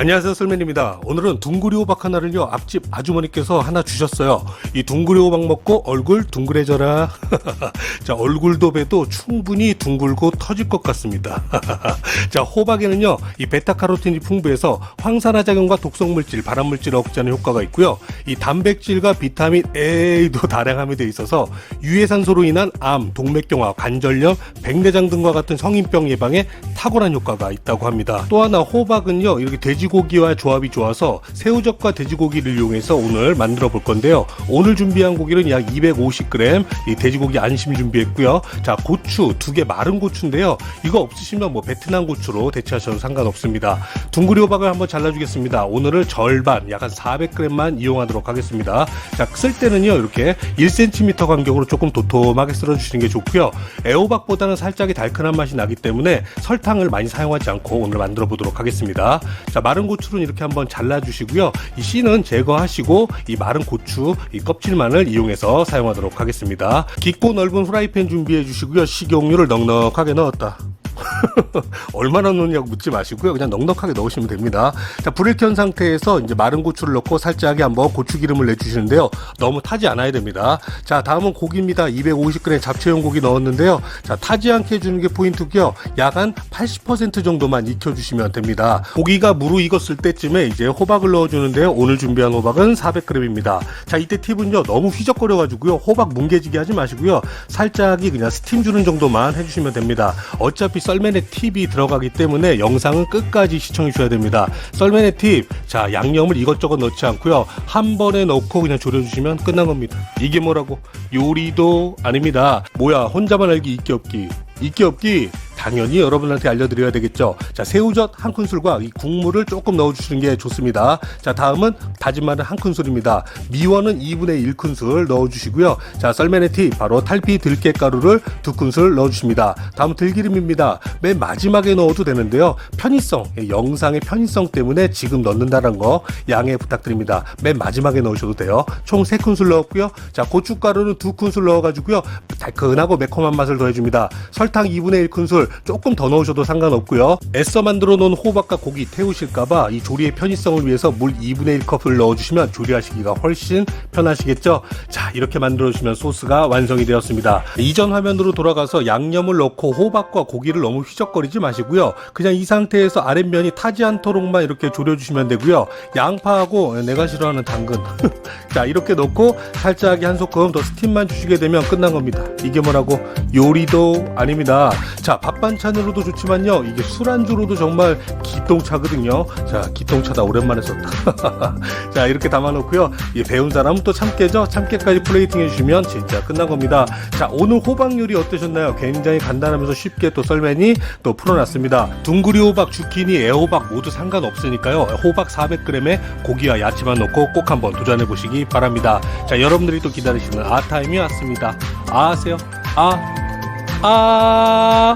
안녕하세요, 썰맨입니다. 오늘은 둥그리 호박 하나를요 앞집 아주머니께서 하나 주셨어요. 이 둥그리 호박 먹고 얼굴 둥그레져라. 자, 얼굴도 배도 충분히 둥글고 터질 것 같습니다. 자, 호박에는요 이 베타카로틴이 풍부해서 황산화 작용과 독성물질, 발암물질을 억제하는 효과가 있고요, 이 단백질과 비타민 A도 다량 함유되어 있어서 유해산소로 인한 암, 동맥경화, 관절염, 백내장 등과 같은 성인병 예방에 탁월한 효과가 있다고 합니다. 또 하나 호박은요 이렇게 돼지고기와 조합이 좋아서 새우젓과 돼지고기를 이용해서 오늘 만들어 볼 건데요. 오늘 준비한 고기는 약 250g, 이 돼지고기 안심 준비했고요. 자, 고추 2개, 마른 고추인데요. 이거 없으시면 뭐 베트남 고추로 대체하셔도 상관없습니다. 둥그리 호박을 한번 잘라주겠습니다. 오늘은 절반, 약 한 400g만 이용하도록 하겠습니다. 자, 쓸 때는요 이렇게 1cm 간격으로 조금 도톰하게 썰어주시는 게 좋고요. 애호박보다는 살짝의 달큰한 맛이 나기 때문에 설탕을 많이 사용하지 않고 오늘 만들어 보도록 하겠습니다. 자, 마른 고추는 이렇게 한번 잘라주시고요. 이 씨는 제거하시고 이 마른 고추 이 껍질만을 이용해서 사용하도록 하겠습니다. 깊고 넓은 후라이팬 준비해 주시고요. 식용유를 넉넉하게 넣었다. 얼마나 넣느냐고 묻지 마시고요. 그냥 넉넉하게 넣으시면 됩니다. 자, 불을 켠 상태에서 이제 마른 고추를 넣고 살짝에 한번 고추기름을 내주시는데요. 너무 타지 않아야 됩니다. 자, 다음은 고기입니다. 250g 잡채용 고기 넣었는데요. 자, 타지 않게 해주는 게 포인트고요. 약 한 80% 정도만 익혀주시면 됩니다. 고기가 무르 익었을 때쯤에 이제 호박을 넣어주는데요. 오늘 준비한 호박은 400g입니다. 자, 이때 팁은요. 너무 휘적거려가지고요. 호박 뭉개지게 하지 마시고요. 살짝이 그냥 스팀 주는 정도만 해주시면 됩니다. 어차피 썰맨의 팁이 들어가기 때문에 영상은 끝까지 시청해 주셔야 됩니다. 썰맨의 팁, 자, 양념을 이것저것 넣지 않고요, 한 번에 넣고 그냥 졸여주시면 끝난 겁니다. 이게 뭐라고? 요리도 아닙니다. 뭐야, 혼자만 알기 있기 없기. 있기 없기 당연히 여러분한테 알려드려야 되겠죠. 자, 새우젓 한 큰술과 이 국물을 조금 넣어주시는 게 좋습니다. 자, 다음은 다진 마늘 한 큰술입니다. 미원은 2분의 1큰술 넣어주시고요. 자, 썰맨의 팁, 바로 탈피 들깨가루를 2큰술 넣어주십니다. 다음 들기름입니다. 맨 마지막에 넣어도 되는데요. 편의성, 영상의 편의성 때문에 지금 넣는다는 거 양해 부탁드립니다. 맨 마지막에 넣으셔도 돼요. 총 3큰술 넣었고요. 자, 고춧가루는 2큰술 넣어가지고요. 달큰하고 매콤한 맛을 더해줍니다. 설탕 2분의 1큰술 조금 더 넣으셔도 상관없고요. 애써 만들어 놓은 호박과 고기 태우실까봐 이 조리의 편의성을 위해서 물 2분의 1컵을 넣어주시면 조리하시기가 훨씬 편하시겠죠. 자, 이렇게 만들어주시면 소스가 완성이 되었습니다. 이전 화면으로 돌아가서 양념을 넣고 호박과 고기를 너무 휘적거리지 마시고요. 그냥 이 상태에서 아랫면이 타지 않도록만 이렇게 졸여주시면 되고요. 양파하고 내가 싫어하는 당근 자, 이렇게 넣고 살짝이 한 소끔 더 스팀만 주시게 되면 끝난 겁니다. 이게 뭐라고? 요리도 아닙니다. 자, 밥 반찬으로도 좋지만요, 이게 술안주로도 정말 기똥차거든요. 자, 기똥차다, 오랜만에 썼다. 자, 이렇게 담아놓고요. 이 배운 사람은 또 참깨죠. 참깨까지 플레이팅 해주시면 진짜 끝난 겁니다. 자, 오늘 호박 요리 어떠셨나요? 굉장히 간단하면서 쉽게 또 썰맨이 또 풀어놨습니다. 둥그리 호박, 주키니, 애호박 모두 상관없으니까요. 호박 400g에 고기와 야채만 넣고 꼭 한번 도전해보시기 바랍니다. 자, 여러분들이 또 기다리시는 아타임이 왔습니다. 아세요? 아